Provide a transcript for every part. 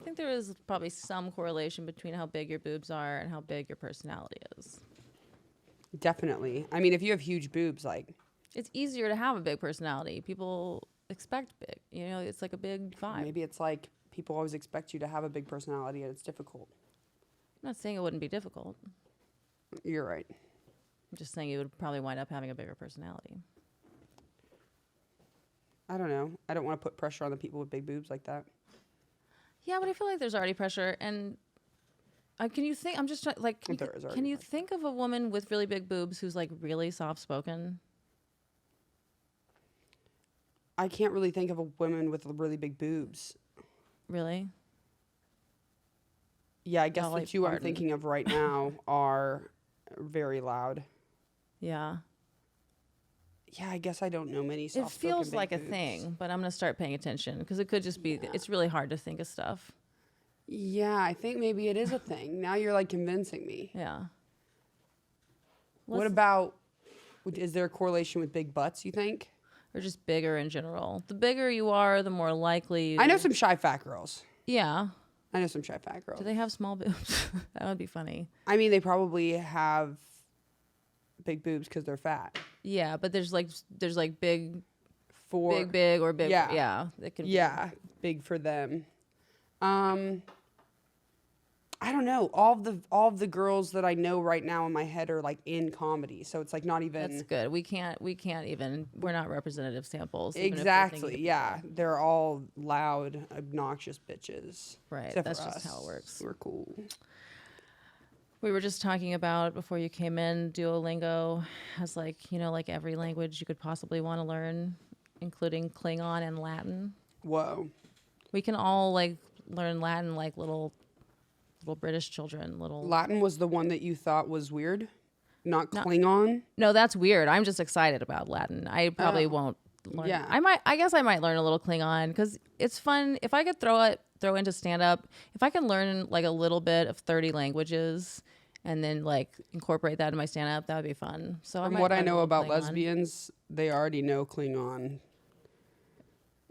think there is probably some correlation between how big your boobs are and how big your personality is. Definitely. I mean, if you have huge boobs, like... It's easier to have a big personality. People expect big. You know, it's like a big vibe. Maybe it's like people always expect you to have a big personality and it's difficult. I'm not saying it wouldn't be difficult. You're right. I'm just saying you would probably wind up having a bigger personality. I don't know. I don't want to put pressure on the people with big boobs like that. Yeah, but I feel like there's already pressure. And can you think, I'm just trying, like, can you think of a woman with really big boobs who's like really soft-spoken? I can't really think of a woman with really big boobs. Really? Yeah, I guess the two I'm thinking of right now are very loud. Yeah. Yeah, I guess I don't know many soft-spoken It feels big like boobs. a thing, but I'm going to start paying attention because it could just be, it's really hard to think of stuff. Yeah, I think maybe it is a thing. Now you're like convincing me. Yeah. What about, is there a correlation with big butts, you think? Or just bigger in general? The bigger you are, the more likely I know some shy fat girls. Yeah. I know some shy fat girls. Do they have small boobs? That would be funny. I mean, they probably have big boobs because they're fat. Yeah, but there's like big or big. Yeah. Yeah. It can Yeah, big for them. I don't know. All of the girls that I know right now in my head are like in comedy, so it's like not even. That's good. We can't even. We're not representative samples. Exactly. Yeah, they're all loud, obnoxious bitches. Right. Except That's for just us. how it works. We're cool. We were just talking about before you came in. Duolingo has like every language you could possibly want to learn, including Klingon and Latin. Whoa. We can all like learn Latin like little British children. Latin was the one that you thought was weird, not Klingon. No, that's weird. I'm just excited about Latin. I probably won't learn. Yeah. I guess I might learn a little Klingon because it's fun. If I could throw into stand up, if I can learn like a little bit of 30 languages and then like incorporate that in my stand up, that would be fun. So from what I know about lesbians, they already know Klingon.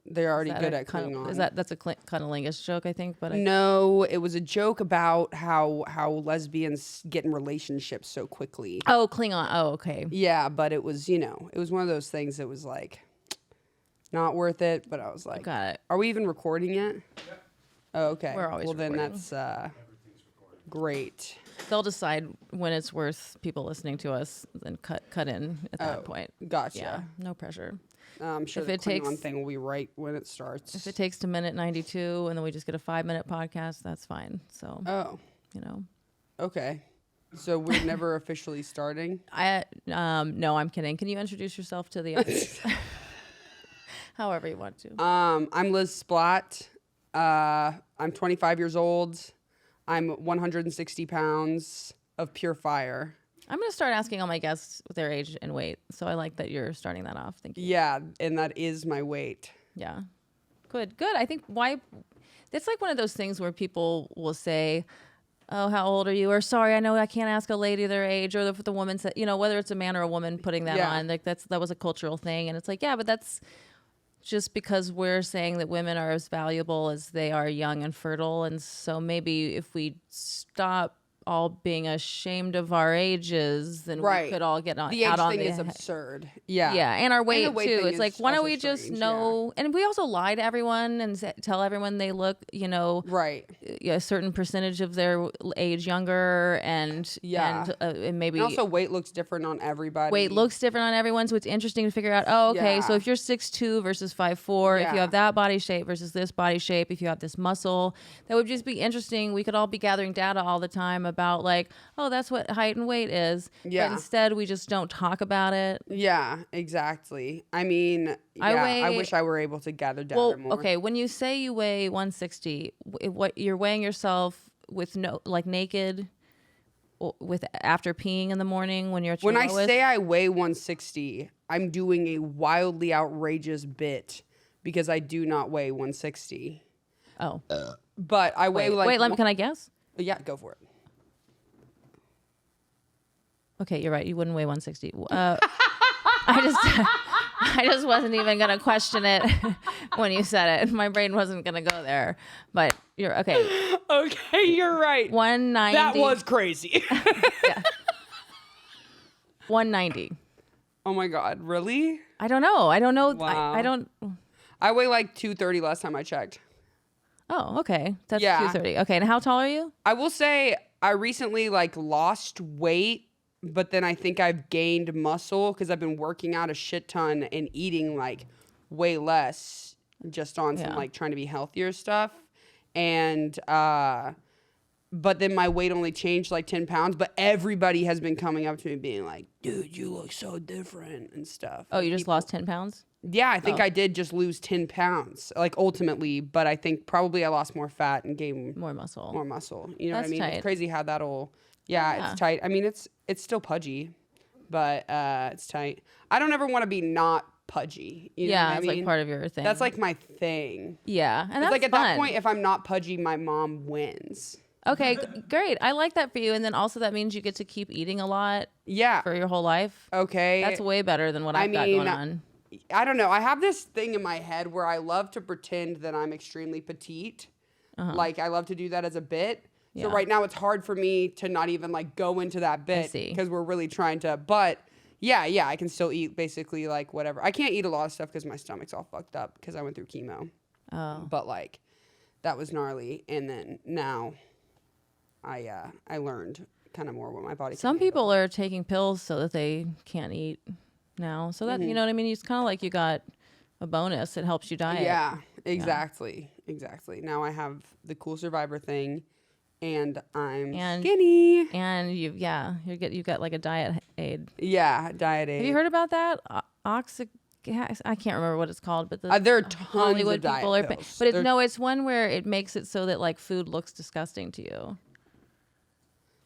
They're already good at Klingon. That's a cunnilingus joke, I think. But no, it was a joke about how lesbians get in relationships so quickly. Oh, Klingon. Oh, okay. Yeah, but it was it was one of those things that was like not worth it. But I was like, got it. Are we even recording yet? Yeah. Oh, okay. We're always recording. Then that's great. They'll decide when it's worth people listening to us, then cut in at that point. Gotcha. Yeah, no pressure. I'm sure the Klingon thing will be right when it starts. If it takes to minute 92 and then we just get a 5-minute podcast, that's fine. So, Okay. So we're never officially starting? No, I'm kidding. Can you introduce yourself to the audience? However you want to. I'm Liz Splatt. I'm 25 years old. I'm 160 pounds of pure fire. I'm going to start asking all my guests their age and weight. So I like that you're starting that off. Thank you. Yeah, and that is my weight. Yeah. Good. I think it's like one of those things where people will say, oh, how old are you? Or sorry, I know I can't ask a lady their age. Or the woman said, whether it's a man or a woman putting that on, like that was a cultural thing. And it's like, yeah, but that's just because we're saying that women are as valuable as they are young and fertile. And so maybe if we stop all being ashamed of our ages, then we could all get out on the age thing is absurd. Yeah. Yeah, and our weight too. It's like, why don't we just know? Yeah. And we also lie to everyone and tell everyone they look, a certain percentage of their age younger, and maybe and also weight looks different on everybody. Weight looks different on everyone, so it's interesting to figure out. Oh, okay, so if you're 6'2" versus 5'4", if you have that body shape versus this body shape, if you have this muscle, that would just be interesting. We could all be gathering data all the time about like, oh, that's what height and weight is. Yeah. But instead, we just don't talk about it. Yeah, exactly. I mean, I wish I were able to gather data more. Okay, when you say you weigh 160, what you're weighing yourself with naked, with after peeing in the morning when you're at your lowest? When I say I weigh 160, I'm doing a wildly outrageous bit because I do not weigh 160. Oh. But I weigh can I guess? Yeah, go for it. Okay, you're right. You wouldn't weigh 160. I just wasn't even gonna question it when you said it. My brain wasn't gonna go there. But you're okay. Okay, you're right. 190. That was crazy. Yeah. 190. Oh my God, really? I don't know. Wow. I don't. I weigh like 230 last time I checked. Oh, okay. That's Yeah. 230. Okay, and how tall are you? I will say I recently like lost weight, but then I think I've gained muscle because I've been working out a shit ton and eating like way less just on some Yeah. like trying to be healthier stuff. And but then my weight only changed like 10 pounds, but everybody has been coming up to me being like, dude, you look so different and stuff. Oh, you just lost 10 pounds? Yeah, I think Oh. I did just lose 10 pounds, like ultimately, but I think probably I lost more fat and gained More muscle. more muscle. You know That's what I mean? tight. It's crazy how that'll, yeah, it's tight. I mean, it's still pudgy, but it's tight. I don't ever want to be not pudgy. You know Yeah, what I it's mean? like part of your thing. That's like my thing. Yeah, and It's that's like at fun. that point, if I'm not pudgy, my mom wins. Okay, great. I like that for you. And then also that means you get to keep eating a lot Yeah. for your whole life. Okay. That's way better than what I've got going on. I don't know. I have this thing in my head where I love to pretend that I'm extremely petite. Like I love to do that as a bit. Yeah. So right now it's hard for me to not even like go into that bit see. because we're really trying to. But yeah, I can still eat basically like whatever. I can't eat a lot of stuff because my stomach's all fucked up because I went through chemo. Oh. But like that was gnarly, and then now I learned kind of more what my body. Some can handle. people are taking pills so that they can't eat now. So that, you know what I mean? It's kind of like you got a bonus. It helps you diet. Yeah, exactly. Now I have the cool survivor thing, and I'm skinny. And you got like a diet aid. Yeah, diet aid. Have you heard about that? I can't remember what it's called, but there are tons Hollywood of diet people are. pills. But it's one where it makes it so that like food looks disgusting to you.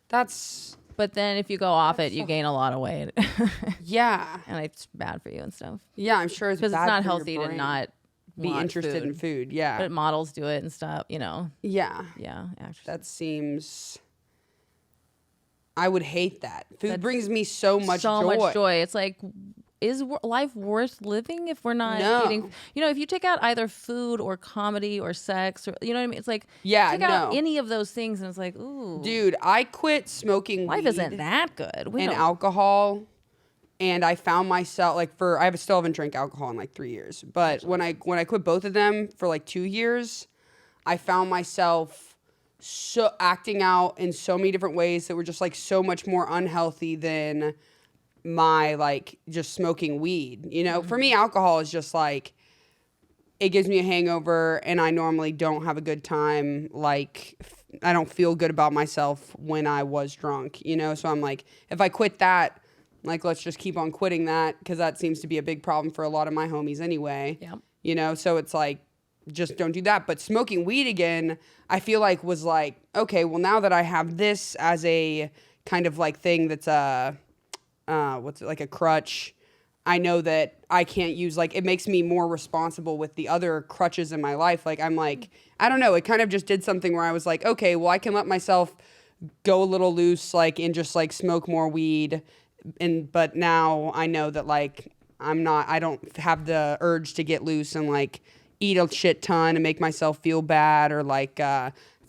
That's But then if you go off it, you gain a lot of weight, yeah, and it's bad for you and stuff. yeah. I'm sure it's Because it's bad not for your healthy to brain. not be want interested in food. food. Yeah, But models do it and stuff. You know. yeah. Yeah. Actually. That seems. I would hate that. Food brings me so much joy. It's like, is life worth living if we're not No. eating? You know, if you take out either food or comedy or sex, or you know what I mean? It's like, Yeah, take out no. any of those things, and it's like, ooh, Dude, I quit smoking life weed isn't that good. We and don't- alcohol, and I found myself like still haven't drank alcohol in like 3 years. But when I quit both of them for like 2 years, I found myself so acting out in so many different ways that were just like so much more unhealthy than my like just smoking weed. You know, for me, alcohol is just like it gives me a hangover, and I normally don't have a good time. Like I don't feel good about myself when I was drunk. You know, so I'm like, if I quit that, like let's just keep on quitting that because that seems to be a big problem for a lot of my homies anyway. Yep. You know, so it's like just don't do that. But smoking weed again, I feel like was like, okay, well now that I have this as a kind of like thing that's what's it, like a crutch, I know that I can't use like it makes me more responsible with the other crutches in my life. Like I'm like, I don't know, it kind of just did something where I was like, okay, well I can let myself go a little loose like and just like smoke more weed but now I know that like I don't have the urge to get loose and like eat a shit ton and make myself feel bad or like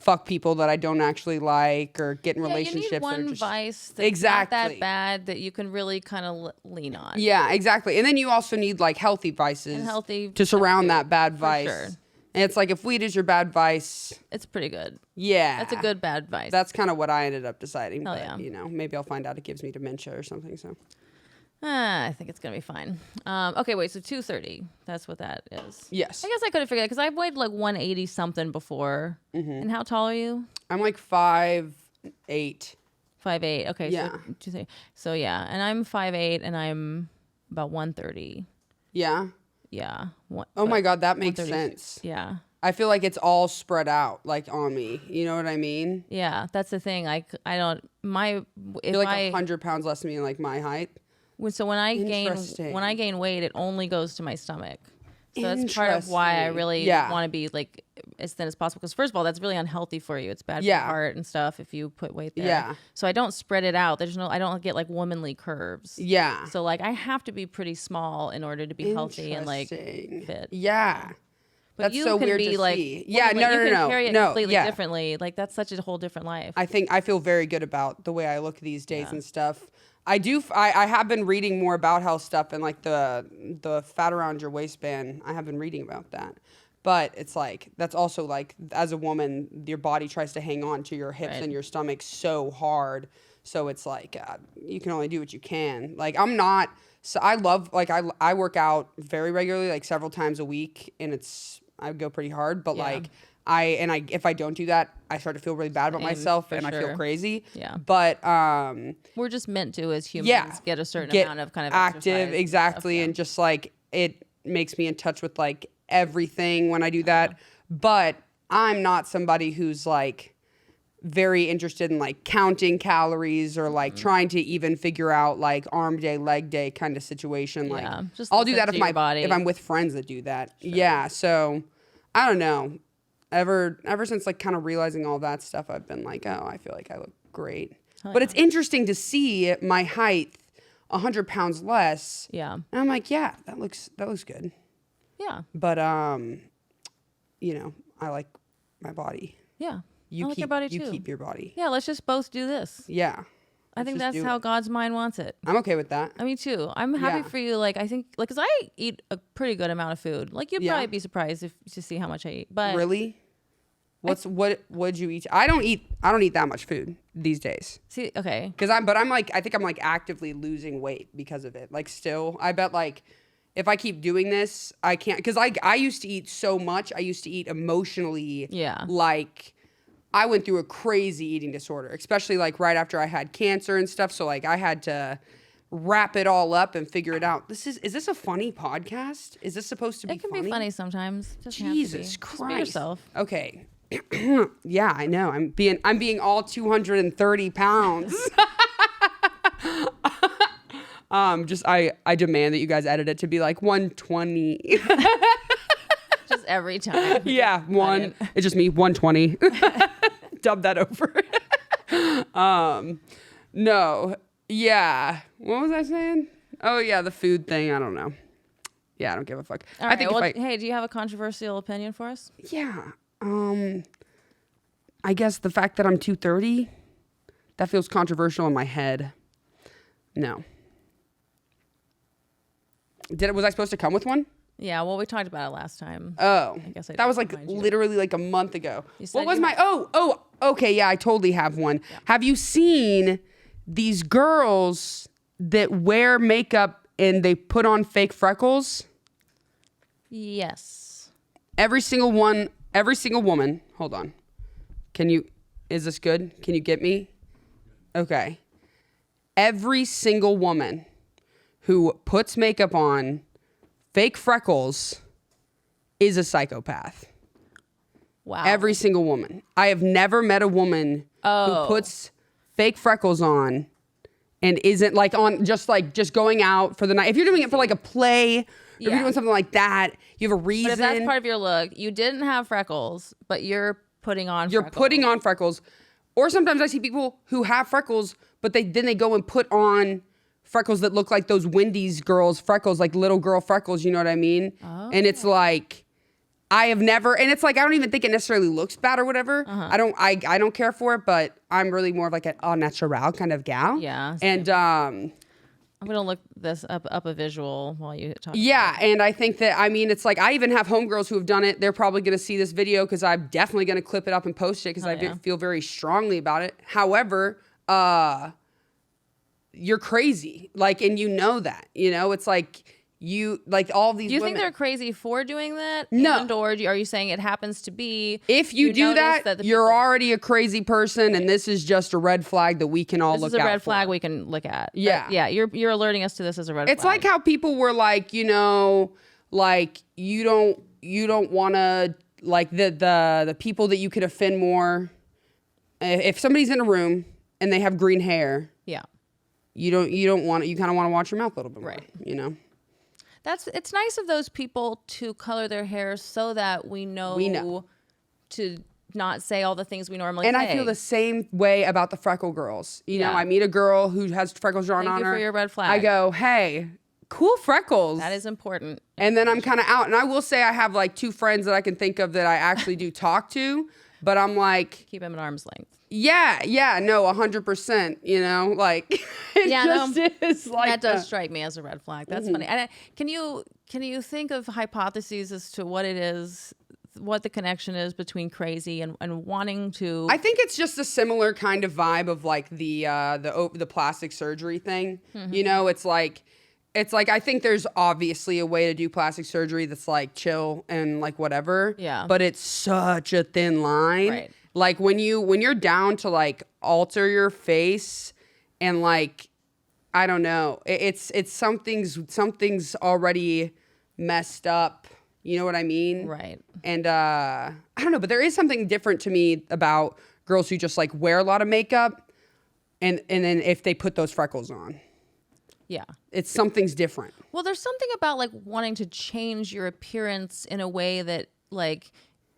fuck people that I don't actually like or get in relationships you need one that are just vice that's exactly not that bad that you can really kind of lean on. Yeah, exactly. And then you also need like healthy vices And healthy to surround food, that bad for vice. sure. And it's like if weed is your bad vice, It's pretty good. yeah, That's a good bad vice. That's kind of what I ended up deciding. Hell But yeah. you know, maybe I'll find out it gives me dementia or something. So I think it's gonna be fine. Okay, wait. So 230. That's what that is. yes, I guess I could have figured that because I've weighed like 180 something before. And how tall are you? I'm like 5'8". 5'8". Okay. Yeah. So 230. So yeah, and I'm 5'8", and I'm about 130. Yeah. Yeah. Oh my God, that makes 130. sense. Yeah. I feel like it's all spread out like on me. You know what I mean? Yeah. That's the thing. Like I don't. If You're like I 100 pounds less than me, like my height. so when I Interesting. gain weight, it only goes to my stomach. So that's part of why I really Yeah. want to be like as thin as possible. Because first of all, that's really unhealthy for you. It's bad for Yeah. your heart and stuff if you put weight there. Yeah. So I don't spread it out. I don't get like womanly curves. Yeah. So like I have to be pretty small in order to be healthy and like Interesting. fit. Yeah. But That's you so can weird be to like, see. Yeah, woman, no, you no, can no, carry it no, completely yeah. differently. Like that's such a whole different life. I think I feel very good about the way I look these days and stuff. I have been reading more about health stuff and like the fat around your waistband. I have been reading about that. But it's like, that's also like, as a woman, your body tries to hang on to your hips Right. and your stomach so hard. So it's like, you can only do what you can. Like, I'm not, so I love, like, I work out very regularly, like several times a week, and I go pretty hard. But Yeah. like, if I don't do that, I start to feel really bad about Same, myself, for and I feel sure. crazy. Yeah. But, We're just meant to, as humans, yeah, get a certain get amount of kind of active, exercise and exactly, stuff, and just like it makes me in touch with like everything when I do that. But I'm not somebody who's like very interested in like counting calories or like trying to even figure out like arm day, leg day kind of situation. Like Yeah, just I'll do listen that to your body. if I'm with friends that do that. Yeah, so I don't know. Ever since like kind of realizing all that stuff, I've been like, oh, I feel like I look great. But it's interesting to see my height 100 pounds less. Yeah. And I'm like, yeah, that looks good. Yeah. But you know, I like my body. Yeah. You I like keep your body you too. keep your body. Yeah, let's just both do this. Yeah. I think Let's just that's do how it. God's mind wants it. I'm okay with that. Me too. I'm happy Yeah. for you. Like, I think, like, because I eat a pretty good amount of food. Like, you'd Yeah. probably be surprised to see how much I eat. But Really? What'd you eat? I don't eat that much food these days. see, okay. I think I'm like actively losing weight because of it. Like still, I bet like if I keep doing this, I can't, because I used to eat so much. I used to eat emotionally. Yeah. Like I went through a crazy eating disorder, especially like right after I had cancer and stuff. So like I had to wrap it all up and figure it out. Is this a funny podcast? Is this supposed to be It can funny? be funny sometimes. Doesn't have to Jesus be. Christ. Just be yourself. Okay. Yeah, I know. I'm being all 230 pounds. I demand that you guys edit it to be like 120. Just every time. Yeah, it's just me 120. Dub that over. No. Yeah. What was I saying? Oh yeah, the food thing. I don't know. Yeah, I don't give a fuck. All right, hey, do you have a controversial opinion for us? Yeah. I guess the fact that I'm 230, that feels controversial in my head. No. Was I supposed to come with one? Yeah, well, we talked about it last time. Oh. I guess I that was didn't like remind you. literally like a month ago. You said What was you my okay, yeah, I totally have one. Yeah. Have you seen these girls that wear makeup and they put on fake freckles? Yes. Every single woman, hold on. Is this good? Can you get me? Okay. Every single woman who puts makeup on, fake freckles, is a psychopath. Wow. Every single woman. I have never met a woman who puts fake freckles on and isn't like just going out for the night. If you're doing it for like a play, if you're doing something like that, you have a reason. But if that's part of your look, you didn't have freckles, but you're putting on You're freckles. putting on freckles. Or sometimes I see people who have freckles, but then they go and put on freckles that look like those Wendy's girls' freckles, like little girl freckles, you know what I mean? Oh. And it's like, I have never, and it's like, I don't even think it necessarily looks bad or whatever. Uh-huh. I don't care for it, but I'm really more of like an au natural kind of gal. Yeah. And I'm going to look this up a visual while you talk. Yeah, and I think that, I mean, it's like, I even have homegirls who have done it. They're probably going to see this video because I'm definitely going to clip it up and post it because I feel very strongly about it. However, you're crazy. Like, and you know that, it's like, all these Do you women, think they're crazy for doing that? No. And or are you saying it happens to be? if you do notice that, the you're people- already a crazy person, and this is just a red flag that we can all This look is a out red for. flag we can look at. Yeah. Yeah, you're alerting us to this as a red It's flag. like how people were like, like you don't want to, like the people that you could offend more. If somebody's in a room and they have green hair, Yeah. you don't want it. You kind of want to watch your mouth a little bit more, Right. It's nice of those people to color their hair so that we know to not say all the things we normally say. And I feel the same way about the freckle girls. You know, I meet a girl who has freckles drawn on her. Thank you for your red flag. I go, hey, cool freckles. That is important. And then I'm kind of out. And I will say I have like 2 friends that I can think of that I actually do talk to. But I'm like... Keep them at arm's length. Yeah, no, 100%, you know, like, it is like... That does strike me as a red flag. That's funny. And can you think of hypotheses as to what it is, what the connection is between crazy and wanting to... I think it's just a similar kind of vibe of like the plastic surgery thing. You know, it's like I think there's obviously a way to do plastic surgery that's like chill and like whatever. Yeah. But it's such a thin line. Right. Like when you're down to like alter your face and like, I don't know, it's something's already messed up. You know what I mean? Right. And I don't know, but there is something different to me about girls who just like wear a lot of makeup and then if they put those freckles on. Yeah. Something's different. Well, there's something about like wanting to change your appearance in a way that like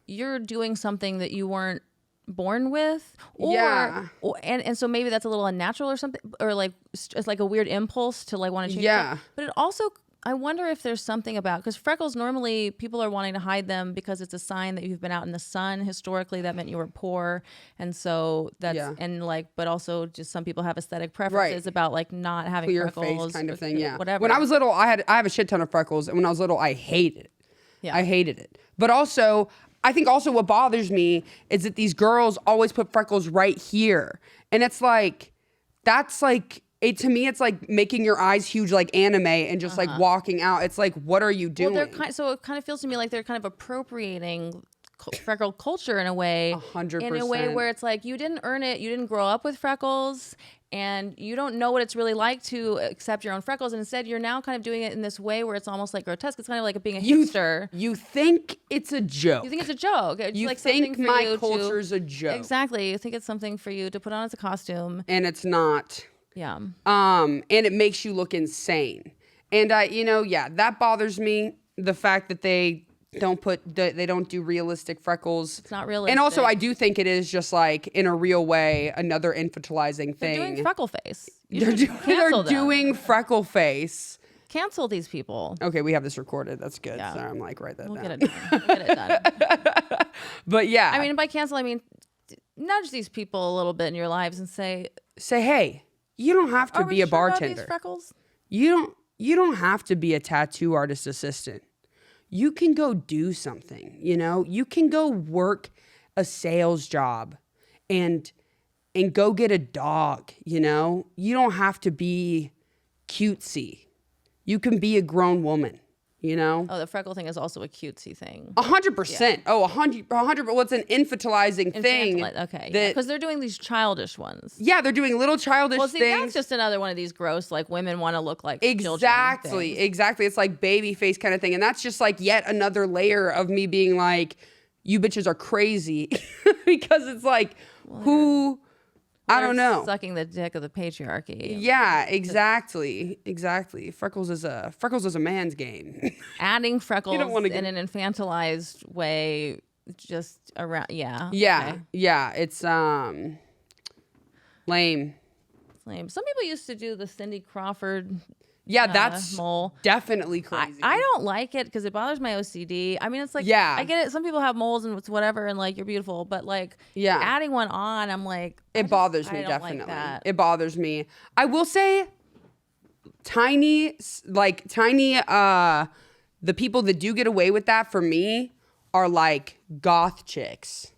you're doing something that you weren't born with, and so maybe that's a little unnatural or something, or like it's like a weird impulse to like want to change it. But it also, I wonder if there's something about, because freckles normally people are wanting to hide them because it's a sign that you've been out in the sun. Historically that meant you were poor, and so that's and like, but also just some people have aesthetic preferences about like not having clear freckles face kind of thing. Whatever. When I was little, I have a shit ton of freckles, and when I was little I hated it. I hated it. But also I think also what bothers me is that these girls always put freckles right here. And it's like, that's like, to me, it's like making your eyes huge like anime and just like walking out. It's like, what are you doing? Well, so it kind of feels to me like they're kind of appropriating freckle culture in a way. 100%. In a way where it's like, you didn't earn it. You didn't grow up with freckles. And you don't know what it's really like to accept your own freckles. And instead, you're now kind of doing it in this way where it's almost like grotesque. It's kind of like being a hipster. You think it's a joke. You think it's a joke. It's you like think my culture's a joke. Exactly. You think it's something for you to put on as a costume. And it's not. Yeah. And it makes you look insane. And, that bothers me. The fact that they don't do realistic freckles. It's not realistic. And also I do think it is just like in a real way another infantilizing thing. They're doing freckle-face. They're doing freckle-face. Cancel these people. Okay, we have this recorded. That's good. Yeah. Sorry, I'm like, write that down. Get it done. We'll get it done. But yeah. I mean, by cancel, I mean nudge these people a little bit in your lives and say, hey, you don't have to be a bartender. These freckles? You don't have to be a tattoo artist assistant. You can go do something, you can go work a sales job and go get a dog, you don't have to be cutesy. You can be a grown woman, Oh, the freckle thing is also a cutesy thing. 100%. Yeah. Oh, 100. Well, it's an infantilizing thing. Okay. Because they're doing these childish ones. Yeah, they're doing little childish things. That's just another one of these gross, like women want to look like children. Exactly. It's like baby face kind of thing. And that's just like yet another layer of me being like, you bitches are crazy. Because it's like, I don't know. Sucking the dick of the patriarchy. Yeah, exactly. Freckles is a man's game. Adding freckles in an infantilized way, just around. Yeah. Yeah. Okay. Yeah. It's lame. Some people used to do the Cindy Crawford. Yeah, that's mole. Definitely crazy. I don't like it because it bothers my OCD. I mean, it's like, I get it. Some people have moles and it's whatever, and like, you're beautiful. But like, adding one on, I'm like, it bothers me, definitely. Like it bothers me. I will say, the people that do get away with that for me are like goth chicks.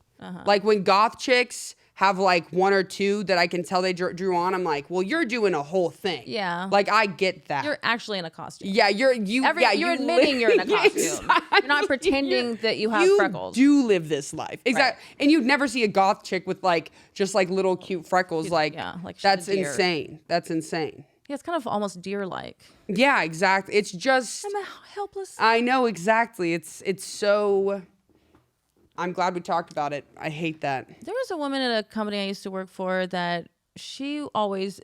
Like when goth chicks have like one or two that I can tell they drew on, I'm like, well, you're doing a whole thing. Yeah. Like, I get that. You're actually in a costume. Yeah, you're admitting you're in a costume. Exactly. You're not pretending that you have freckles. You do live this life. Exactly. Right. And you'd never see a goth chick with like, just like little cute freckles. Like that's insane. That's insane. Yeah, it's kind of almost deer-like. Yeah, exactly. It's just. I'm helpless. I know, exactly. It's so. I'm glad we talked about it. I hate that. There was a woman at a company I used to work for that she always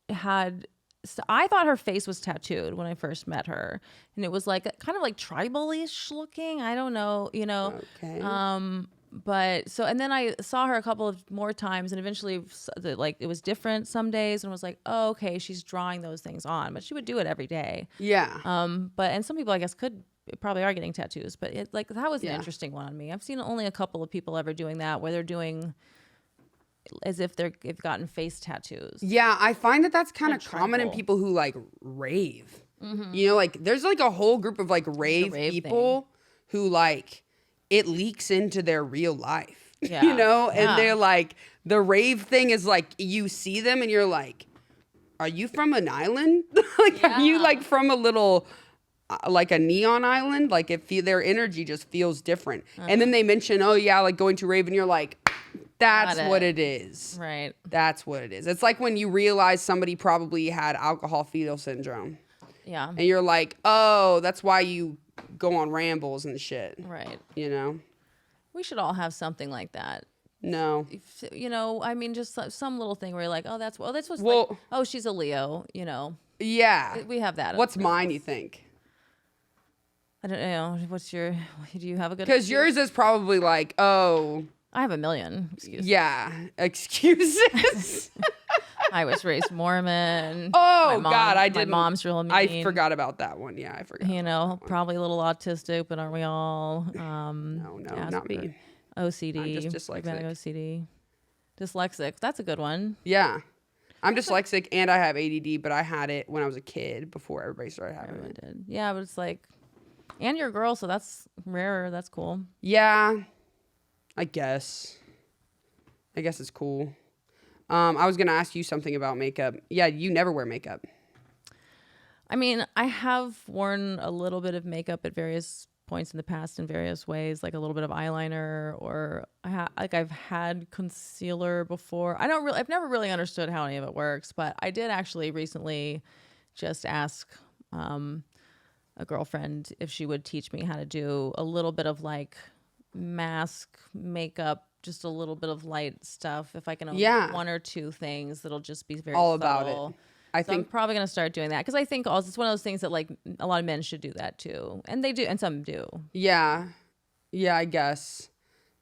had so I thought her face was tattooed when I first met her, and it was like kind of like tribal-ish looking. I don't know, Okay. But so, and then I saw her a couple of more times, and eventually, like, it was different some days, and was like, oh, okay, she's drawing those things on, but she would do it every day. Yeah. But and some people, I guess, probably are getting tattoos, but it like that was an Yeah. interesting one on me. I've seen only a couple of people ever doing that, where they're doing as if they've gotten face tattoos. Yeah, I find that that's kind of Like common in tribal. people who like rave. Like there's like a whole group of like rave rave people who like it leaks into their real life. Yeah. And Yeah. they're like the rave thing is like you see them and you're like, are you from an island? Like are you like from a little like a neon island? Like their energy just feels different. And then they mention, oh yeah, like going to rave, and you're like, that's what it is. Right. That's what it is. It's like when you realize somebody probably had alcohol fetal syndrome. Yeah. And you're like, oh, that's why you go on rambles and shit. Right. We should all have something like that. No. I mean, just some little thing where you're like, oh, that's what's Well- like, oh, she's a Leo, Yeah. We have that. What's mine, you think? I don't know. Do you have a good? Because yours is probably like, oh, I have a million. Excuse me. yeah, excuses. I was raised Mormon. Oh, My God, I My didn't. mom's real mean. I forgot about that one. Yeah, I forgot. Probably a little autistic, but aren't we all? No, not me. OCD. I'm just dyslexic. Dramatic OCD. Dyslexic. That's a good one. Yeah. I'm dyslexic and I have ADD, but I had it when I was a kid before everybody started having Everyone it. did. Yeah, but it's like, and you're a girl, so that's rarer. That's cool. Yeah, I guess it's cool. I was gonna ask you something about makeup. Yeah, you never wear makeup. I mean, I have worn a little bit of makeup at various points in the past in various ways, like a little bit of eyeliner, or I've had concealer before. I've never really understood how any of it works, but I did actually recently just ask a girlfriend if she would teach me how to do a little bit of like mask makeup, just a little bit of light stuff. If I can own one or two things, that'll just be very All about subtle. it. I think I'm probably going to start doing that because I think also it's one of those things that like a lot of men should do that too. And they do, and some do. Yeah, I guess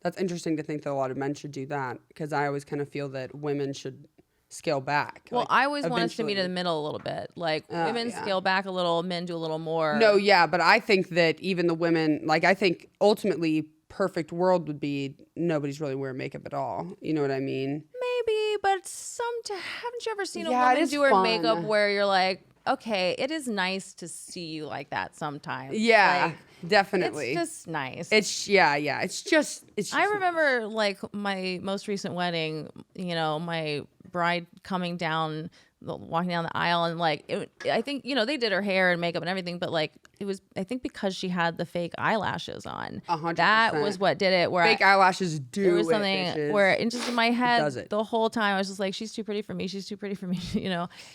that's interesting to think that a lot of men should do that because I always kind of feel that women should scale back. Well, like, I always want us to meet eventually. in the middle a little bit. Like women scale back a little, men do a little more. No, yeah, but I think that even the women, like I think ultimately perfect world would be nobody's really wearing makeup at all. You know what I mean? Maybe, but haven't you ever seen a Yeah, it woman is do her fun. makeup where you're like, okay, it is nice to see you like that sometimes. Yeah, Like, definitely. it's just nice. It's just. I remember like my most recent wedding, my bride coming down, walking down the aisle, and like, I think, they did her hair and makeup and everything, but like, it was, I think because she had the fake eyelashes on, 100%. that was what did it. Where fake eyelashes do there was it, something bitches. where just in my head does it. the whole time I was just like, she's too pretty for me. She's too pretty for me,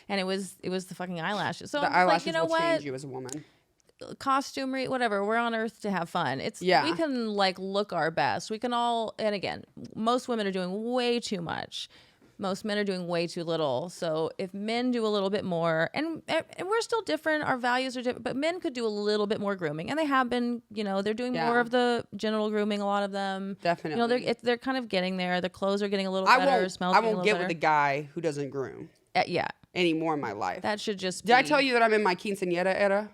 and it was the fucking eyelashes. So the I'm just like, eyelashes you know will what? change you as a woman. Costumery, whatever. We're on earth to have fun. We can like look our best. We can all, and again, most women are doing way too much. Most men are doing way too little. So if men do a little bit more, and we're still different, our values are different, but men could do a little bit more grooming, and they have been. They're doing more of the genital grooming. A lot of them, Definitely. they're kind of getting there. The clothes are getting a little better. Smells I getting a won't little get with a better. guy who doesn't groom Yeah, anymore in my life. that should just. Did I tell you that I'm in my quinceañera era?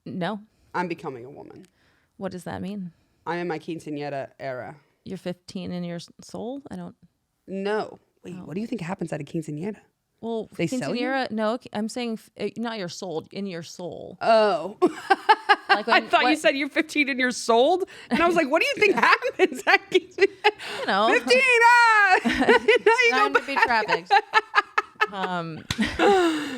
No. I'm becoming a woman. What does that mean? I'm in my quinceañera era. You're 15 in your soul? I don't. No. Wait, what do you think happens at a quinceañera? Well, They sell you? quinceañera, no, I'm saying not your soul, in your soul. Oh. Like I thought you said you're 15 and you're sold. And I was like, what do you think happens at quinceañera? 15, now you Time go to be trafficked.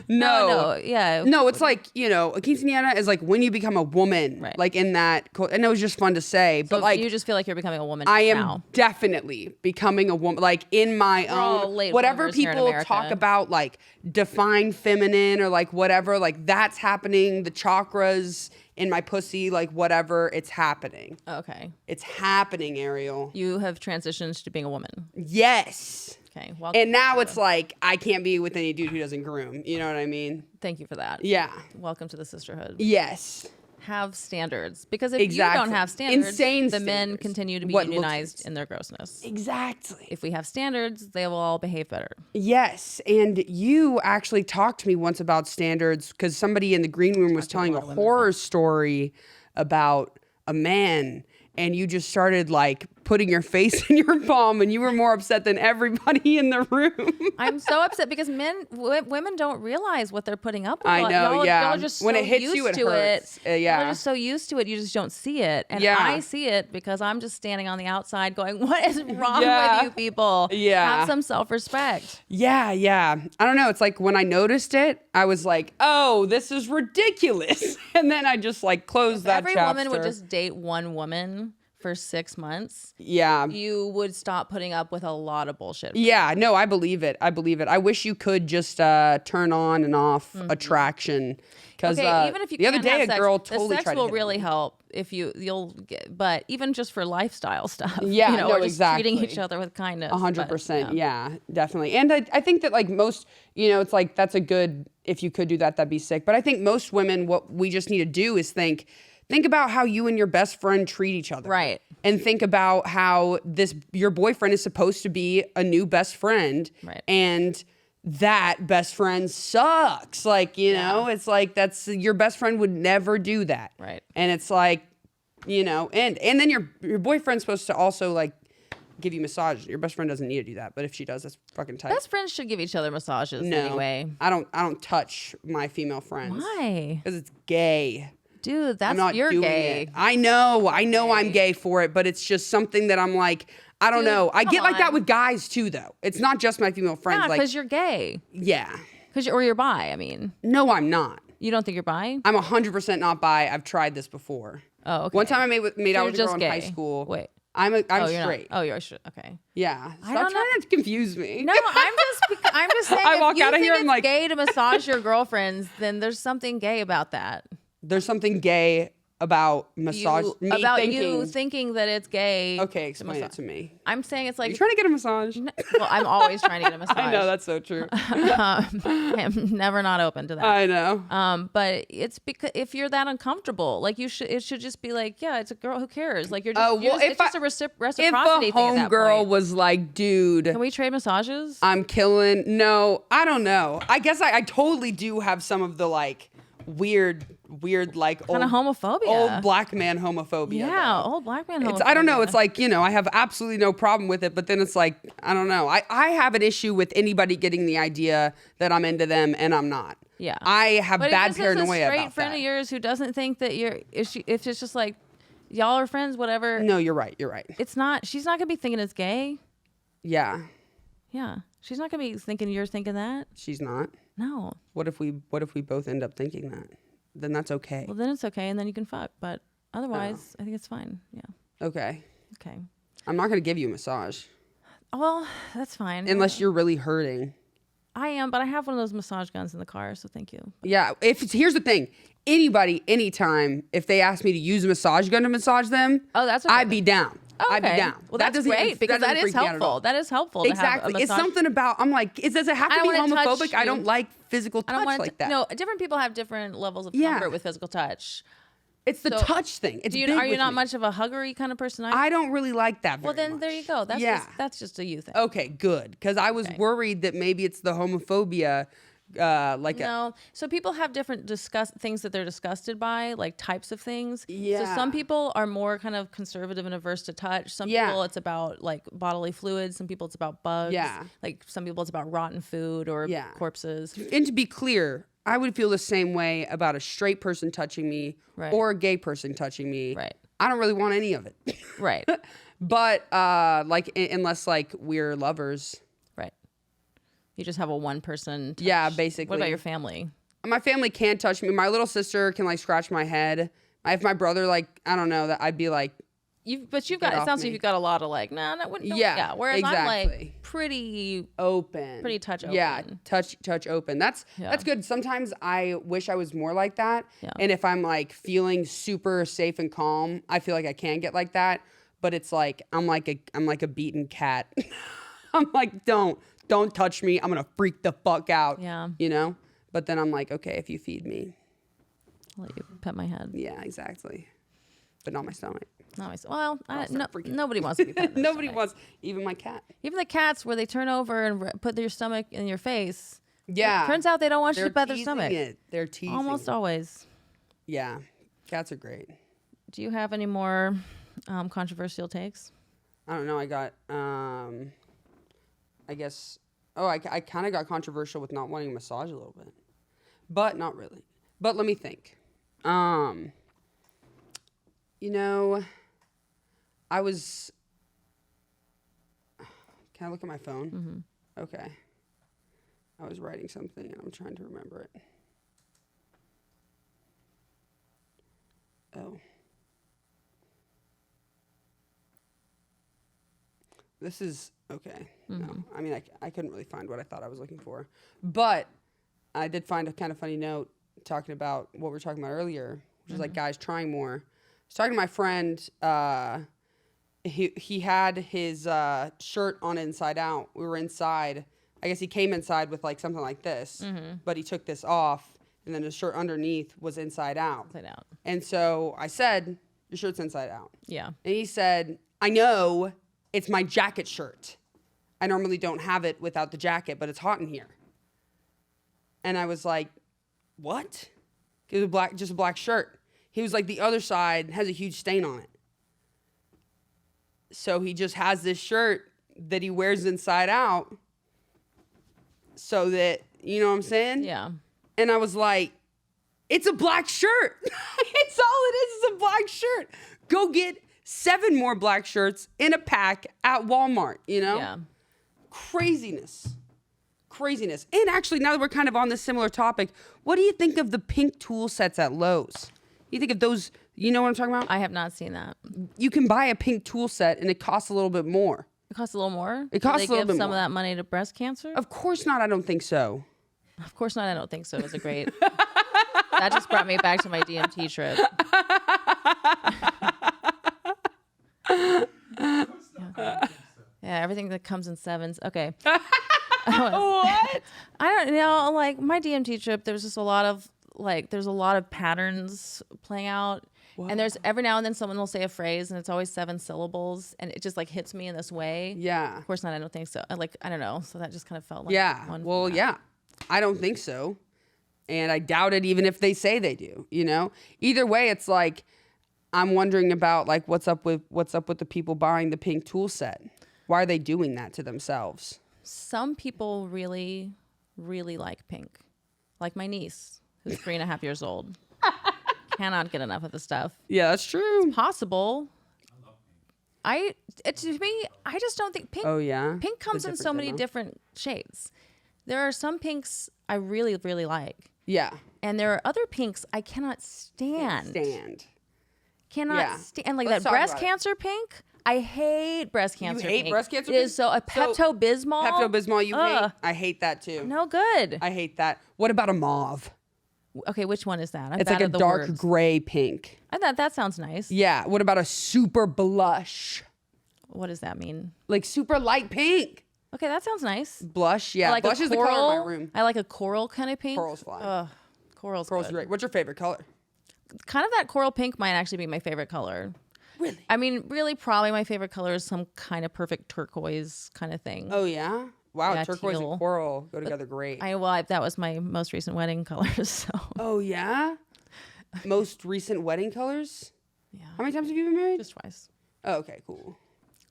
No, yeah. No, it's like, a quinceañera is like when you become a woman, Right. like in that, and it was just fun to say, So but like, you just feel like you're becoming a woman I am now. definitely becoming a woman, like in my all own, late whatever bloomers here in people America. talk about, like define feminine or like whatever, like that's happening. The chakras in my pussy, like whatever, it's happening. Okay. It's happening, Arielle. You have transitioned to being a woman. Yes. Okay. Welcome And now to it's like, I can't be with any dude who doesn't groom. You know what I mean? Thank you for that. Yeah. Welcome to the sisterhood. Yes. Have standards, because if Exactly. you don't have standards, Insane the men standards. continue to be What looks unionized in their grossness. Exactly. If we have standards, they will all behave better. Yes. And you actually talked to me once about standards because somebody in the green room was telling a horror story about a man, and you just started like putting your face in your palm, and you were more upset than everybody in the room. I'm so upset because women don't realize what they're putting up with. I know, y'all yeah. are just When so it hits used you, it to hurts. Y'all Yeah. are just so used to it, you just don't see it. And Yeah. I see it because I'm just standing on the outside going, what is wrong Yeah. with you people? Yeah. Have some self-respect. Yeah, yeah. I don't know. It's like when I noticed it, I was like, oh, this is ridiculous. And then I just like closed that Every chapter. woman would just date one woman for 6 months. Yeah. You would stop putting up with a lot of bullshit. Yeah, no, I believe it. I believe it. I wish you could just turn on and off attraction. Because Even if you the other can't day, have a sex, girl the totally sex tried to will hit really me. help if you'll get, but even just for lifestyle stuff. Yeah, you know, no, or just treating exactly. each other with kindness. 100%. Yeah, definitely. And I think that like most, you know, it's like that's a good, if you could do that, that'd be sick. But I think most women, what we just need to do is think about how you and your best friend treat each other. Right. And think about how your boyfriend is supposed to be a new best friend. Right. And that best friend sucks. Like, you know, it's like your best friend would never do that. Right. And it's like, you know, and then your boyfriend's supposed to also like give you massage. Your best friend doesn't need to do that, but if she does, that's fucking tight. Best friends should give each other massages anyway. I don't touch my female friends. Why? Because it's gay. Dude, I'm not you're doing gay. it. I know I'm gay for it, but it's just something that I'm like, I don't Dude, know. I come get like that on. with guys too, though. It's not just my female friends. Yeah, like, because you're gay. yeah. Or you're bi, I mean. No, I'm not. You don't think you're bi? I'm 100% not bi. I've tried this before. Oh, okay. One time I made out So with you're a girl just in gay. high school. Wait. I'm You're not. straight. Oh, you're straight. Okay. Yeah. I Stop don't trying know. to confuse me. No, I'm just saying. I if walk you out of think here, I'm it's like- gay to massage your girlfriends, then there's something gay about that. There's something gay about massage. You thinking that it's gay. Okay, explain it to me. I'm saying it's like. You trying to get a massage? Well, I'm always trying to get a massage. I know, that's so true. I'm never not open to that. I know. But it's because if you're that uncomfortable, like it should just be like, yeah, it's a girl. Who cares? Like it's just a reciprocity If a thing at that homegirl point. was like, dude, Can we trade massages? I'm killing. No, I don't know. I guess I totally do have some of the like weird like Kind of homophobia. old black man homophobia. Yeah, though. old black man homophobia. It's, I don't know. It's like, you know, I have absolutely no problem with it, but then it's like, I don't know. I have an issue with anybody getting the idea that I'm into them and I'm not. Yeah. I have but bad if this is paranoia a straight about friend that. of yours who doesn't think that if it's just like y'all are friends, whatever. No, you're right. You're right. It's not. She's not gonna be thinking it's gay. Yeah. Yeah, she's not gonna be thinking you're thinking that. She's not. No. What if we both end up thinking that? Then that's okay. Well, then it's okay, and then you can fuck. But otherwise, I think it's fine. Yeah. Okay. Okay. I'm not going to give you a massage Well, that's fine. unless you're really hurting. I am, but I have one of those massage guns in the car, so thank you. Yeah. Here's the thing. Anybody, anytime, if they ask me to use a massage gun to massage them, Oh, that's okay. I'd be down. Okay. I'd be down. Well, That that's doesn't even- great because doesn't that is freak me out at helpful. all. That is helpful. To Exactly. have a It's massage. something about, I'm like, does it have I to be don't wanna touch homophobic? I don't you. like physical I don't touch want like that. No, different people have different levels of Yeah. comfort with physical touch. It's the So, touch thing. It's big Are you with not me. much of a huggery kind of person? I don't really like that Well, very then there much. you go. That's just a you thing. Okay, good. Because I was worried that maybe it's the homophobia, No. So people have different things that they're disgusted by, like types of things. Yeah. So some people are more kind of conservative and averse to touch. Some Yeah. people it's about like bodily fluids. Some people it's about bugs. Yeah. Like some people it's about rotten food or Yeah. corpses. And to be clear, I would feel the same way about a straight person touching me Right. or a gay person touching me. Right. I don't really want any of it. Right. But like unless like we're lovers. Right. You just have a one person touch. Yeah, basically. What about your family? My family can't touch me. My little sister can like scratch my head. If my brother like, I don't know, that I'd be like, But you've got. Get It off sounds me. like you've got a lot of like, nah, that wouldn't. Yeah, Whereas I'm like exactly. pretty. open. Pretty touch Yeah, open. touch open. That's good. Sometimes I wish I was more like that. Yeah. And if I'm like feeling super safe and calm, I feel like I can get like that. But it's like I'm like a beaten cat. I'm like, don't touch me. I'm gonna freak the fuck out. Yeah. You know. But then I'm like, okay, if you feed me, I'll let you pet my head. yeah, exactly. But not my stomach. No, well, start freaking- nobody wants to be pet in their Nobody stomach. wants, even my cat. Even the cats where they turn over and put their stomach in your face. Yeah. Turns out they don't want you They're to pet their teasing stomach. it. They're teasing. Almost it. always. Yeah, cats are great. Do you have any more controversial takes? I don't know. I got, I guess, I kind of got controversial with not wanting a massage a little bit, but not really. But let me think. You know, I was, can I look at my phone? Mm-hmm. Okay. I was writing something and I'm trying to remember it. Oh. This is, okay. Mm-hmm. No, I mean, I couldn't really find what I thought I was looking for. But I did find a kind of funny note talking about what we were talking about earlier, which is like guys trying more. I was talking to my friend, he had his shirt on inside out. We were inside. I guess he came inside with like something like this, but he took this off, and then his shirt underneath was inside out. Inside out. And so I said, your shirt's inside out. Yeah. And he said, I know, it's my jacket shirt. I normally don't have it without the jacket, but it's hot in here. And I was like, what? It was just a black shirt. He was like, the other side has a huge stain on it. So he just has this shirt that he wears inside out so that, you know what I'm saying? Yeah. And I was like, it's a black shirt. It's all it is a black shirt. Go get 7 more black shirts in a pack at Walmart, you know? Yeah. Craziness. And actually, now that we're kind of on this similar topic, what do you think of the pink tool sets at Lowe's? You think of those, you know what I'm talking about? I have not seen that. You can buy a pink tool set and it costs a little bit more. It costs a little more? It costs Do a little they bit give some more. of that money to breast cancer? Of course not, I don't think so. Of course not. I don't think so. It was a great. That just brought me back to my DMT trip. Yeah, everything that comes in 7s. Okay. What? I don't know. Like my DMT trip, there's just a lot of there's a lot of patterns playing out. What? And there's every now and then someone will say a phrase and it's always 7 syllables and it just like hits me in this way. Yeah. Of course not. I don't think so. I don't know. So that just kind of felt like Yeah. one Well, from that. yeah. I don't think so. And I doubt it even if they say they do, you know? Either way, it's like I'm wondering about like what's up with the people buying the pink tool set. Why are they doing that to themselves? Some people really, really like pink. Like my niece, who's 3.5 years old. Cannot get enough of the stuff. Yeah, that's true. Possible. To me, I just don't think pink. Oh yeah. Pink comes in so many different shades. There are some pinks I really, really like, Yeah. and there are other pinks I cannot stand. Cannot Yeah. stand. Like Let's that talk breast about it. cancer pink. I hate breast cancer. hate pink. breast cancer It is pink? so a So, Pepto-Bismol. Pepto-Bismol you hate? Ugh. I hate that too. No good. I hate that. What about a mauve? Okay, which one is that? I'm It's bad like a at the dark words. gray pink. I thought that sounds nice. Yeah. What about a super blush? What does that mean? Like super light pink. Okay, that sounds nice. Blush, yeah. I like Blush a is the coral. color of my room. I like a coral kind of pink. Coral's fine. Coral's Coral's good. great. What's your favorite color? Kind of that coral pink might actually be my favorite color. Really? I mean, really, probably my favorite color is some kind of perfect turquoise kind of thing. Oh yeah. Wow, Yeah, turquoise teal. and coral go together great. That was my most recent wedding color. So Oh yeah. Most recent wedding colors? yeah, How many times have you been married? just twice. Oh, okay, cool.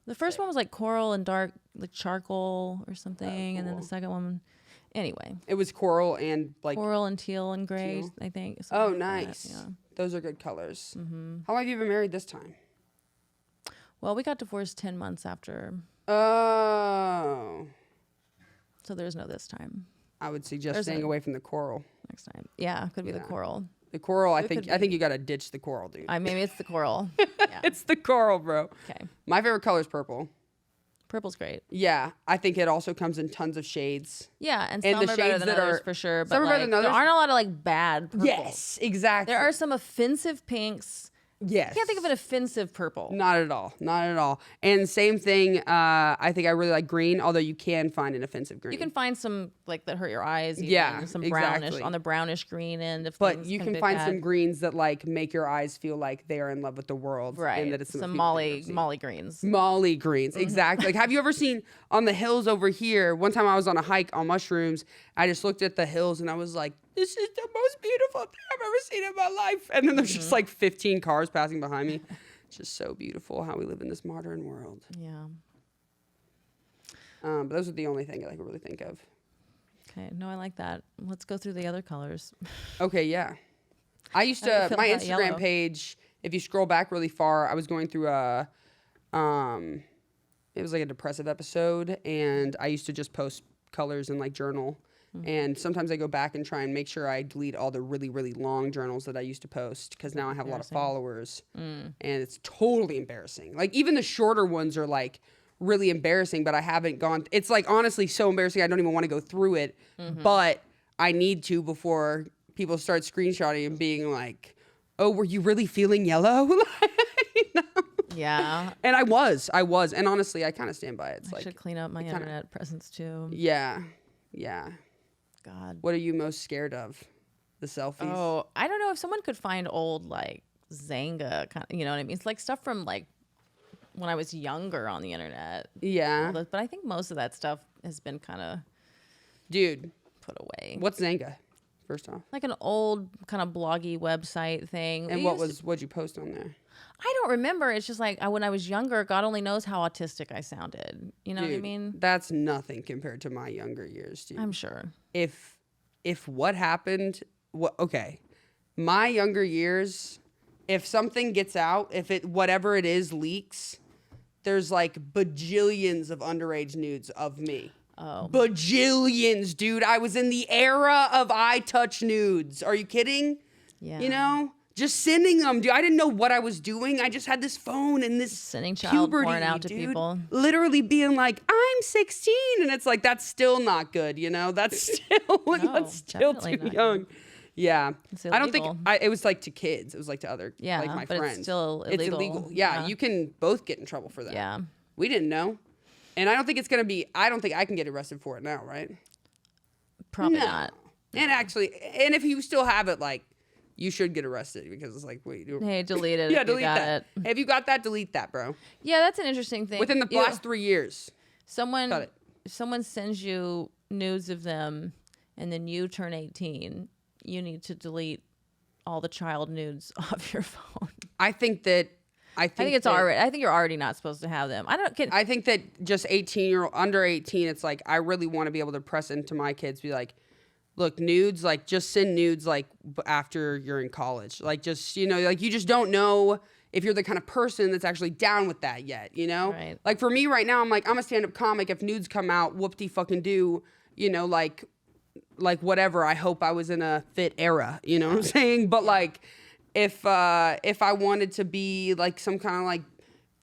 The first one was like coral and dark, like charcoal or something, and then the cool. second one, anyway, It was coral and like. coral and teal and gray. Teal? I think. Oh, something like that, nice. yeah. Those are good colors. Mm-hmm. How long have you been married this time? Well, we got divorced 10 months after, Oh. so there's no this time. I would suggest There's staying a- away from the coral. Next time, yeah, could be the Yeah. coral. The coral, I It think. could I think be. you gotta ditch the coral, dude. Maybe it's the coral. Yeah. It's the coral, bro. Okay, My favorite color is purple. purple's great. Yeah, I think it also comes in tons of shades. Yeah, and And some the are better shades than that others are- for sure. some But are better like, than there others. aren't a lot of like bad purples. Yes, exactly. There are some offensive pinks Yes. I can't think of an offensive purple. Not at all. Not at all. And same thing, I think I really like green, although you can find an offensive green. You can find some like that hurt your eyes. Even, Yeah, some exactly. brownish on the brownish green end. Of But things you can be find bad. some greens that like make your eyes feel like they are in love with the world. right. And that it's Some Molly Molly greens. Molly greens, exactly. Like, have you ever seen on the hills over here? One time I was on a hike on mushrooms. I just looked at the hills and I was like, this is the most beautiful thing I've ever seen in my life. And then there's just like 15 cars passing behind me. It's just so beautiful how we live in this modern world. Yeah. But those are the only thing I could really think of. Okay. No, I like that. Let's go through the other colors. Okay, yeah. I used How do you to, feel my about Instagram yellow? page, if you scroll back really far, I was going through it was like a depressive episode, and I used to just post colors in like journal. And sometimes I go back and try and make sure I delete all the really, really long journals that I used to post because now I have a lot of followers. And it's totally embarrassing. Like, even the shorter ones are like really embarrassing, but I haven't gone. It's like honestly so embarrassing I don't even want to go through it. But I need to before people start screenshotting and being like, oh, were you really feeling yellow? You know? Yeah. And I was. And honestly, I kind of stand by it. It's I like, should clean up my internet presence too. yeah. God. What are you most scared of? The selfies? Oh, I don't know if someone could find old like Zanga, you know what I mean? It's like stuff from like when I was younger on the internet. Yeah. But I think most of that stuff has been kind of Dude, put away. what's Zanga, first off? Like an old kind of bloggy website thing. And what'd you post on there? I don't remember. It's just like when I was younger, God only knows how autistic I sounded. You know what I Dude, mean? that's nothing compared to my younger years, dude. I'm sure. If what happened, okay. My younger years, if something gets out, whatever it is leaks, there's like bajillions of underage nudes of me. Oh. Bajillions, dude. I was in the era of I touch nudes. Are you kidding? Yeah. You know? Just sending them, dude. I didn't know what I was doing. I just had this phone and this Sending child puberty, porn out to dude. people. Literally being like, I'm 16. And it's like, that's still not good, you know? That's still, that's still definitely too not young. good. Yeah. It's I don't think, illegal. it was like to kids. It was like to other, Yeah, like my but friends. it's still It's illegal. illegal. Yeah, you can both get in trouble for that. Yeah. We didn't know. And I don't think I don't think I can get arrested for it now, right? Probably No. not. And actually, and if you still have it, like, you should get arrested because it's like, wait. Hey, delete it. Yeah, if you delete got that. It. If you got that, delete that, bro. Yeah, that's an interesting thing. Within the last 3 years. someone got it. someone sends you nudes of them, and then you turn 18, you need to delete all the child nudes off your phone. I think it's already. I think you're already not supposed to have them. I think that just under 18, it's like, I really want to be able to press into my kids, be like, look, nudes, like, just send nudes, like, after you're in college. Like, just, you know, like, you just don't know if you're the kind of person that's actually down with that yet, you know? Right. Like, for me right now, I'm like, I'm a stand-up comic. If nudes come out, whoop-de-fucking-do, you know, like whatever. I hope I was in a fit era, you know what I'm saying? But, like, if I wanted to be, like, some kind of, like,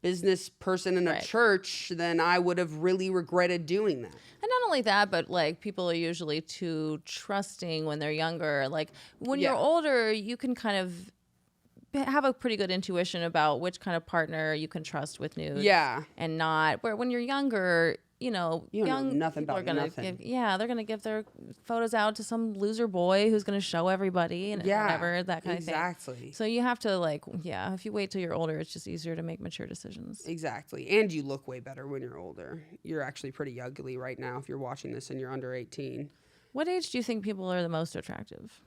business person in a church, then I would have really regretted doing that. And not only that, but like people are usually too trusting when they're younger. Like when you're older, you can kind of have a pretty good intuition about which kind of partner you can trust with nudes. Yeah. And not where when you're younger, you know, You don't know young nothing people about are gonna nothing. they're gonna give their photos out to some loser boy who's gonna show everybody and whatever, that kind of thing. Exactly. So you have to if you wait till you're older, it's just easier to make mature decisions. Exactly. And you look way better when you're older. You're actually pretty ugly right now if you're watching this and you're under 18. What age do you think people are the most attractive?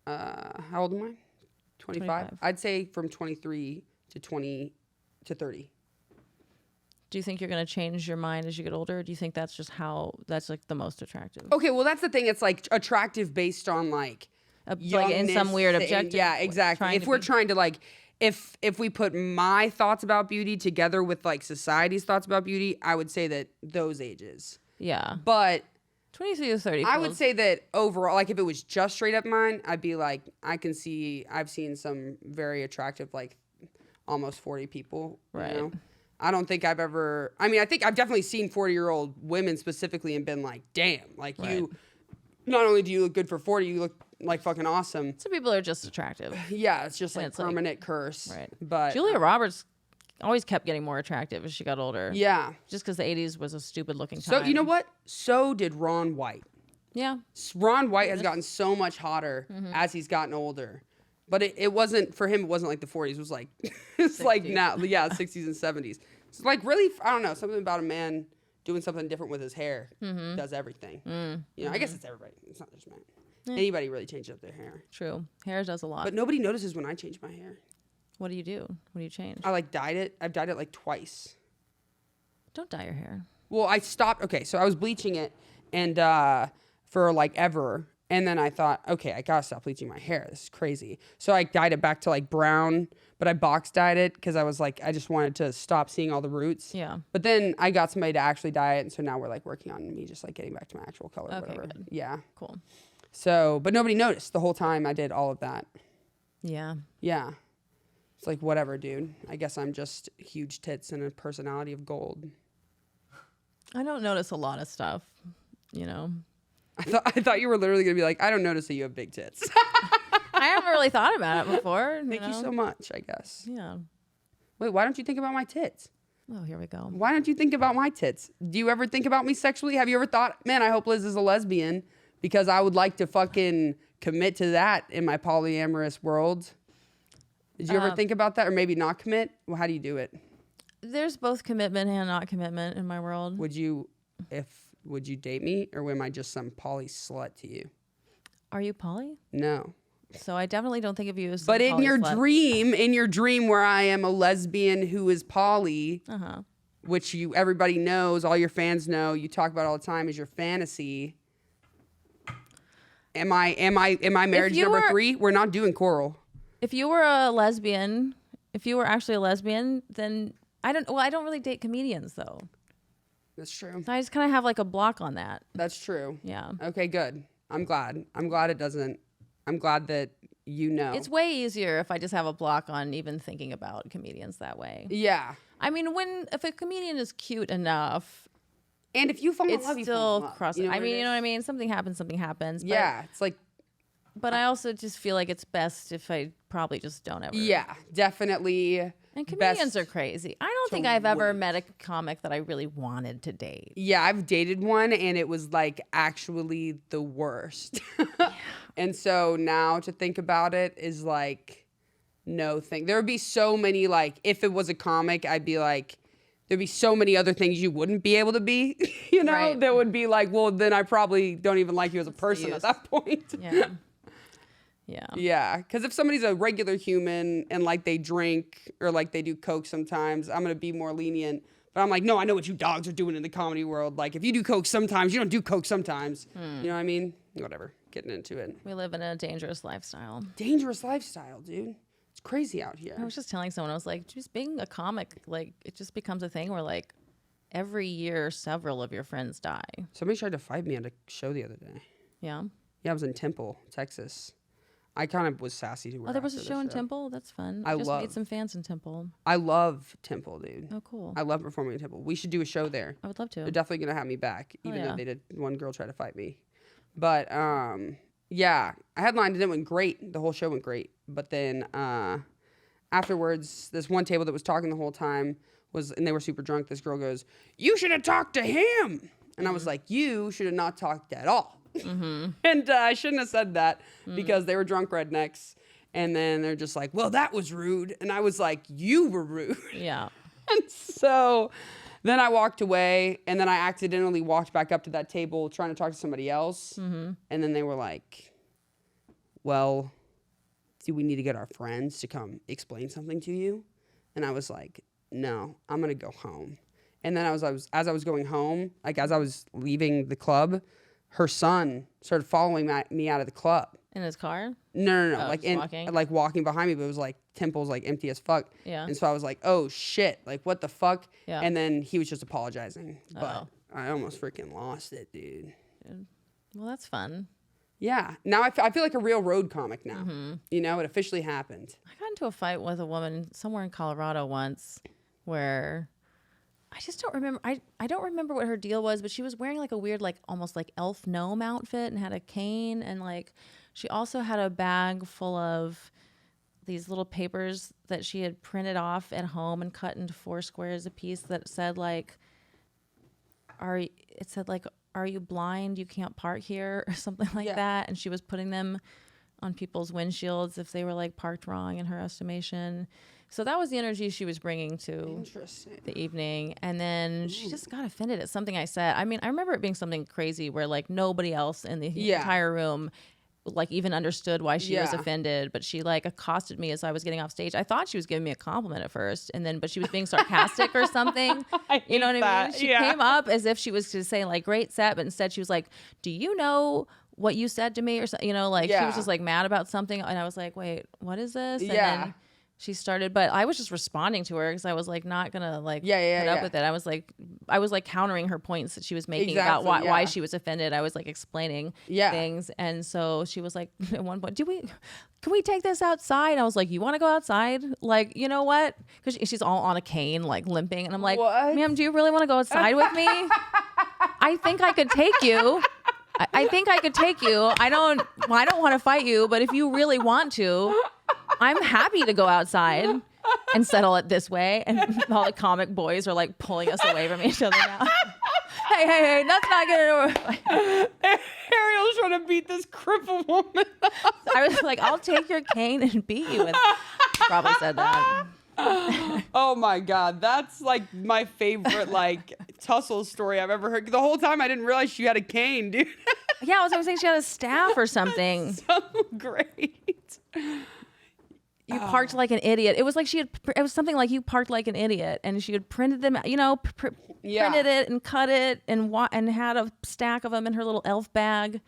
How old am I? 25? I'd say from 23 to 30. Do you think you're going to change your mind as you get older? Or do you think that's just that's like the most attractive? Okay, well, that's the thing. It's like attractive based on like like in some weird youngness objective. Yeah, exactly. If we're trying to like, if we put my thoughts about beauty together with like society's thoughts about beauty, I would say that those ages. Yeah. But 23 to 30. I would say that overall, like if it was just straight up mine, I'd be like, I've seen some very attractive, like almost 40 people. Right. You know? I don't think I've ever, I think I've definitely seen 40-year-old women specifically and been like, damn, like you, not only do you look good for 40, you look like fucking awesome. Some people are just attractive. Yeah, it's just And like it's like- permanent curse. Right. But Julia Roberts always kept getting more attractive as she got older. yeah. Just because the 80s was a stupid looking So time. you know what? So did Ron White. Yeah. Ron White has gotten so much hotter as he's gotten older. But it wasn't for him. It wasn't like the 40s. It was like it's like 60s. now, yeah, 60s and 70s. It's like really, I don't know, something about a man doing something different with his hair does everything. You know, I guess it's everybody. It's not just men. Anybody really changes up their hair. True. Hair does a lot. But nobody notices when I change my hair. What do you do? What do you change? I like dyed it. I've dyed it like twice. Don't dye your hair. Well, I stopped. Okay, so I was bleaching it and for like ever. And then I thought, okay, I gotta stop bleaching my hair. This is crazy. So I dyed it back to like brown, but I box dyed it because I was like, I just wanted to stop seeing all the roots. Yeah. But then I got somebody to actually dye it, and so now we're like working on me just like getting back to my actual color or Okay, whatever. good. Yeah. Cool. So, but nobody noticed the whole time I did all of that. Yeah. Yeah. It's like whatever, dude. I guess I'm just huge tits and a personality of gold. I don't notice a lot of stuff, you know. I thought you were literally gonna be like, I don't notice that you have big tits. I haven't really thought about it before. Thank you so much, I guess. Yeah. Wait, why don't you think about my tits? Oh, here we go. Why don't you think about my tits? Do you ever think about me sexually? Have you ever thought, man, I hope Liz is a lesbian because I would like to fucking commit to that in my polyamorous world? Did you ever think about that or maybe not commit? Well, how do you do it? There's both commitment and not commitment in my world. Would you date me or am I just some poly slut to you? Are you poly? No. So I definitely don't think of you as. But a in poly your slut. dream where I am a lesbian who is poly, which everybody knows, all your fans know, you talk about all the time is your fantasy. Am I marriage number 3? We're not doing Coral. If you were a lesbian, if you were actually a lesbian, then I don't really date comedians though. That's true. So I just kind of have like a block on that. That's true. Yeah. Okay, good. I'm glad it doesn't. I'm glad that you know. It's way easier if I just have a block on even thinking about comedians that way. Yeah. I mean, if a comedian is cute enough, And if you fall in it's love, you fall in still love. cross. You know I what mean, it you know what I is? mean? Something happens. But, Yeah, it's like, But I also just feel like it's best if I probably just don't ever. yeah, definitely. And comedians best are crazy. I don't think I've ever met a comic that I really wanted to date. Yeah, I've dated one and it was like actually the worst. And so now to think about it is like, no thing. There would be so many, like, if it was a comic, I'd be like, there'd be so many other things you wouldn't be able to be, you know, Right. that would be like, well, then I probably don't even like you as a person at use? that point. Yeah. Yeah. Yeah, because if somebody's a regular human and like they drink or like they do coke sometimes, I'm gonna be more lenient. But I'm like, no, I know what you dogs are doing in the comedy world. Like, if you do coke sometimes, you don't do coke sometimes. You know what I mean? Whatever. Getting into it. We live in a dangerous lifestyle. Dangerous lifestyle, dude. It's crazy out here. I was just telling someone, I was like, just being a comic, like, it just becomes a thing where, like, every year, several of your friends die. Somebody tried to fight me at a show the other day. Yeah. Yeah, I was in Temple, Texas. I kind of was sassy to her. Oh, there was a after show the in Temple? That's fun. I just love- made some fans in Temple. I love Temple, dude. Oh, cool. I love performing in Temple. We should do a show there. I would love to. They're definitely gonna have me back, even yeah. though they did one girl try to fight me. But yeah, I headlined and it went great. The whole show went great. But then afterwards, this one table that was talking the whole time and they were super drunk. This girl goes, "You should have talked to him," and I was like, "You should have not talked at all." And I shouldn't have said that because they were drunk rednecks. And then they're just like, "Well, that was rude," and I was like, "You were rude." Yeah. And so then I walked away, and then I accidentally walked back up to that table trying to talk to somebody else. And then they were like, "Well, do we need to get our friends to come explain something to you?" And I was like, "No, I'm going to go home." And then as I was going home, like as I was leaving the club, her son started following me out of the club. In his car? No. Oh, Like just walking? walking behind me, but it was like Temple's like empty as fuck. Yeah. And so I was like, "Oh shit! Like what the fuck?" Yeah. And then he was just apologizing, but Uh-oh. I almost freaking lost it, dude. Well, that's fun. Yeah. Now I feel like a real road comic now. You know, it officially happened. I got into a fight with a woman somewhere in Colorado once where I just don't remember. I don't remember what her deal was, but she was wearing like a weird, like almost like elf gnome outfit and had a cane and like She also had a bag full of these little papers that she had printed off at home and cut into 4 squares a piece that said like, are you blind? You can't park here, or something like that. And she was putting them on people's windshields if they were like parked wrong in her estimation. So that was the energy she was bringing to the evening. And then she just got offended at something I said. I mean, I remember it being something crazy where like nobody else in the entire room like even understood why she was offended, but she like accosted me as I was getting off stage. I thought she was giving me a compliment at first, and then but she was being sarcastic or something. You know what I mean? She came up as if she was to say like great set, but instead she was like, "Do you know what you said to me?" or something. You know, like she was just like mad about something, and I was like, "Wait, what is this?" And then she started, but I was just responding to her because I was like not gonna like put up with it. I was like countering her points that she was making about why she was offended. I was like explaining things, and so she was like at one point, can we take this outside? I was like, you want to go outside? Like, you know what? Because she's all on a cane, like limping, and I'm like, ma'am, do you really want to go outside with me? I think I could take you. I think I could take you. I don't want to fight you, but if you really want to, I'm happy to go outside and settle it this way. And all the comic boys are like pulling us away from each other now. Hey, that's not gonna work. Arielle's trying to beat this cripple woman. I was like, I'll take your cane and beat you with. Probably said that. Oh my God, that's like my favorite like tussle story I've ever heard. The whole time I didn't realize she had a cane, dude. Yeah, I was saying she had a staff or something. So great. You parked like an idiot. It was like it was something like you parked like an idiot, and she had printed them, you know, printed it and cut it and had a stack of them in her little elf bag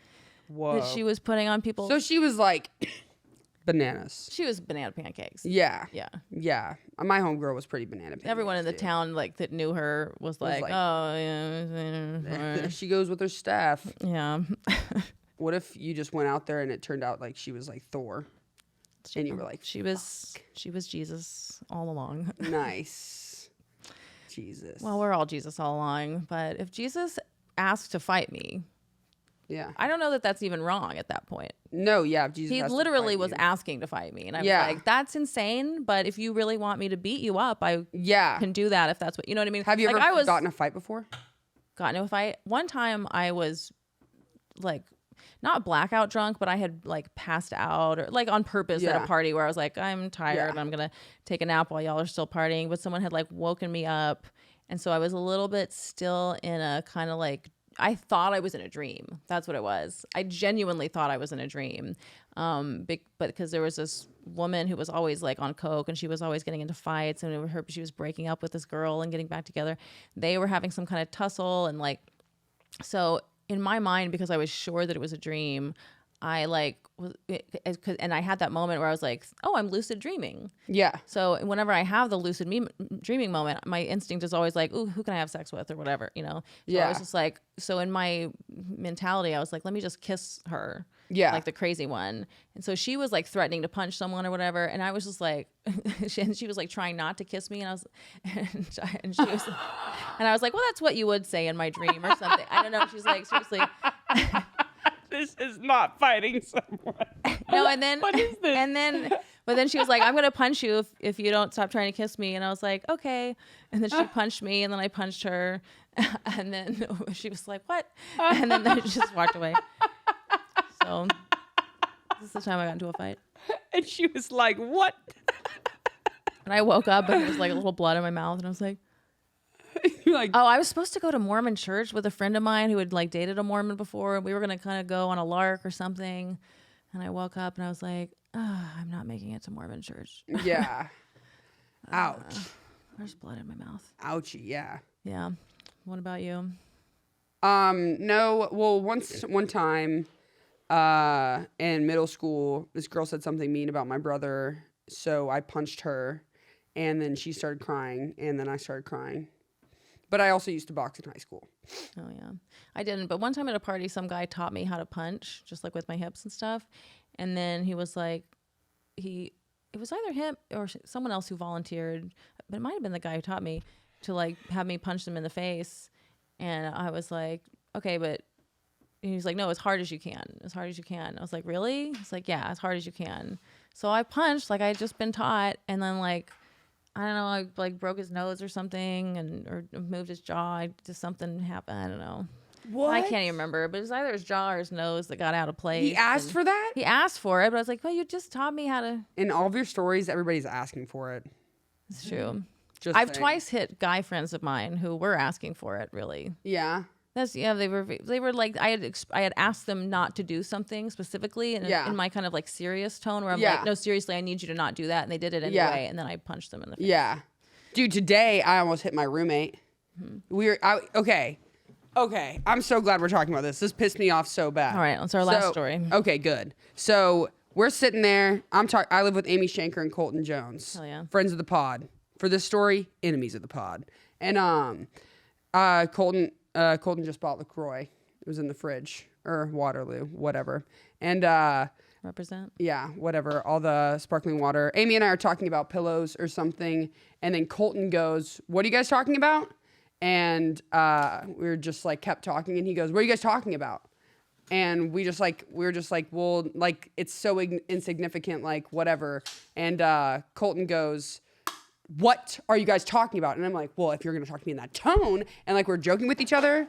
that she was putting on people. So she was like bananas. She was banana pancakes. Yeah. My homegirl was pretty banana pancakes. Everyone in the town like that knew her was like, oh yeah. She goes with her staff. Yeah. What if you just went out there and it turned out like she was like Thor? And you were like, she was Jesus all along. Nice. Jesus. Well, we're all Jesus all along, but if Jesus asked to fight me, I don't know that that's even wrong at that point. No, Jesus. He literally was asking to fight me, and I was like, that's insane. But if you really want me to beat you up, I can do that. If that's what you know what I mean. Have you ever gotten in a fight before? Gotten in a fight. One time I was like, not blackout drunk, but I had like passed out or like on purpose at a party where I was like, I'm tired and I'm going to take a nap while y'all are still partying. But someone had like woken me up. And so I was a little bit still in a kind of like, I thought I was in a dream. That's what it was. I genuinely thought I was in a dream. But because there was this woman who was always like on coke and she was always getting into fights, and she was breaking up with this girl and getting back together. They were having some kind of tussle, and like, so in my mind, because I was sure that it was a dream, I like, and I had that moment where I was like, oh, I'm lucid dreaming. Yeah. So whenever I have the lucid dreaming moment, my instinct is always like, ooh, who can I have sex with or whatever, you know? So I was just like, so in my mentality, I was like, let me just kiss her. Yeah. Like the crazy one. And so she was like threatening to punch someone or whatever. And I was just like, she was like trying not to kiss me. And I was, and she was, and I was like, well, that's what you would say in my dream or something. I don't know. She's like, seriously. This is not fighting someone. No, and then what is this? But then she was like, I'm gonna punch you if you don't stop trying to kiss me. And I was like, okay. And then she punched me, and then I punched her, and then she was like, what? And then she just walked away. So this is the time I got into a fight. And she was like, what? And I woke up and there was like a little blood in my mouth, and I was like, like, oh, I was supposed to go to Mormon church with a friend of mine who had like dated a Mormon before. We were going to kind of go on a lark or something. And I woke up and I was like, oh, I'm not making it to Mormon church. Yeah. Ouch. There's blood in my mouth. Ouchie. Yeah. Yeah. What about you? No. Well, one time, in middle school, this girl said something mean about my brother. So I punched her, and then she started crying, and then I started crying. But I also used to box in high school. Oh, yeah. I didn't. But one time at a party, some guy taught me how to punch, just like with my hips and stuff. And then he was like, it was either him or someone else who volunteered, but it might have been the guy who taught me to like have me punch them in the face. And I was like, okay, but he's like, no, as hard as you can, as hard as you can. I was like, really? He's like, yeah, as hard as you can. So I punched like I had just been taught, and then like, I don't know, I like broke his nose or something, or moved his jaw. Just something happened. I don't know. What? I can't even remember, but it was either his jaw or his nose that got out of place. He asked for that? He asked for it, but I was like, well, you just taught me how to. In all of your stories, everybody's asking for it. It's true. Just I've saying. twice hit guy friends of mine who were asking for it, really. Yeah. They were like, I had asked them not to do something specifically in my kind of like serious tone where I'm like, no, seriously, I need you to not do that. And they did it anyway. And then I punched them in the face. Yeah. Dude, today I almost hit my roommate. Okay. I'm so glad we're talking about this. This pissed me off so bad. All right. That's our last story. Okay, good. So we're sitting there. I live with Amy Shanker and Colton Jones. Hell yeah. Friends of the pod. For this story, enemies of the pod. And Colton just bought LaCroix. It was in the fridge. Or Waterloo, whatever. And Represent. yeah, whatever. All the sparkling water. Amy and I are talking about pillows or something. And then Colton goes, what are you guys talking about? And we were just like kept talking. And he goes, what are you guys talking about? And we were just like, well, like it's so insignificant, like whatever. And Colton goes, what are you guys talking about? And I'm like, well, if you're going to talk to me in that tone, and like we're joking with each other.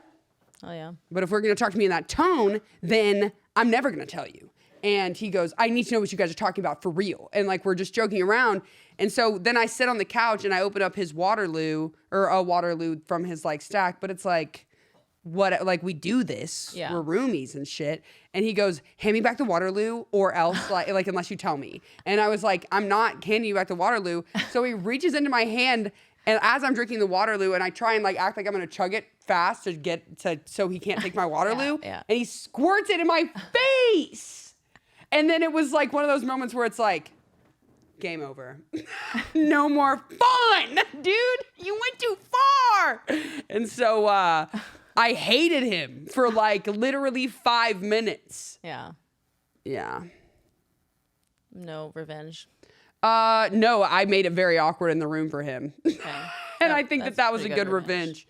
Oh, yeah. But if we're going to talk to me in that tone, then I'm never going to tell you. And he goes, I need to know what you guys are talking about for real. And like, we're just joking around. And so then I sit on the couch and I open up his Waterloo or a Waterloo from his like stack. But it's like, what, like we do this, we're roomies and shit. And he goes, hand me back the Waterloo or else like unless you tell me. And I was like, I'm not handing you back the Waterloo. So he reaches into my hand, and as I'm drinking the Waterloo and I try and like act like I'm gonna chug it fast to get to, so he can't take my Waterloo. Yeah. And he squirts it in my face. And then it was like one of those moments where it's like, game over. No more fun, dude. You went too far. And so I hated him for like literally 5 minutes. Yeah. Yeah. No revenge. No, I made it very awkward in the room for him. Okay. And I think that was a good revenge.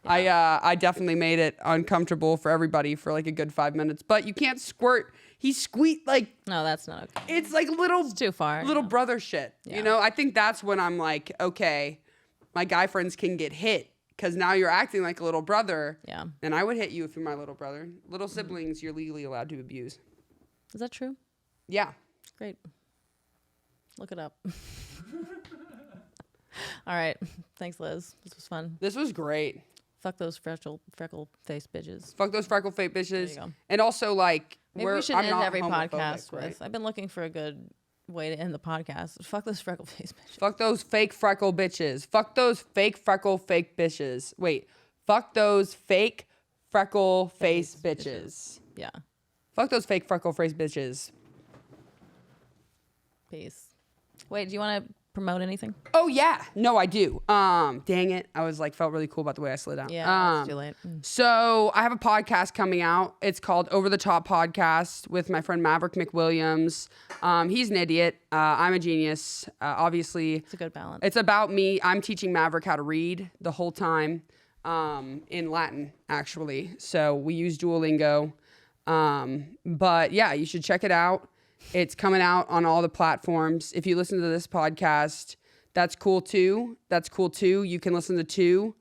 Yeah. I definitely made it uncomfortable for everybody for like a good 5 minutes. But you can't squirt. He squeaked like. No, that's not okay. It's like little. It's too far. Little brother shit. Yeah. You know, I think that's when I'm like, okay, my guy friends can get hit because now you're acting like a little brother. Yeah. And I would hit you if you're my little brother. Little siblings, you're legally allowed to abuse. Is that true? Yeah. Great. Look it up. All right. Thanks, Liz. This was fun. This was great. Fuck those freckle-faced bitches. Fuck those freckle-faced bitches. There you go. And also, like, maybe we should end every podcast right? with. I've been looking for a good way to end the podcast. Fuck those freckle-faced bitches. Fuck those fake freckle bitches. Fuck those fake fake bitches. Wait. Fuck those fake freckle-faced bitches. Yeah. Fuck those fake freckle-faced bitches. Peace. Wait, do you want to promote anything? Oh yeah, no, I do. Dang it, I was like felt really cool about the way I slid out. Yeah, it's too late. So I have a podcast coming out. It's called Over the Top Podcast with my friend Maverick McWilliams. He's an idiot. I'm a genius. Obviously, It's a good balance. it's about me. I'm teaching Maverick how to read the whole time, in Latin actually. So we use Duolingo. But yeah, you should check it out. It's coming out on all the platforms. If you listen to this podcast, that's cool too. You can listen to two.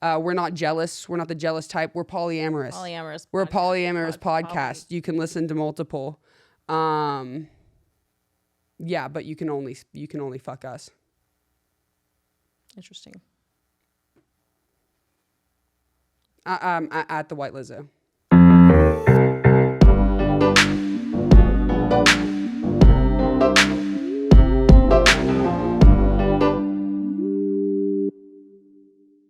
We're not jealous. We're not the jealous type. We're polyamorous. We're a polyamorous podcast. You can listen to multiple. Yeah, but you can only fuck us. Interesting. At the White Lizzo.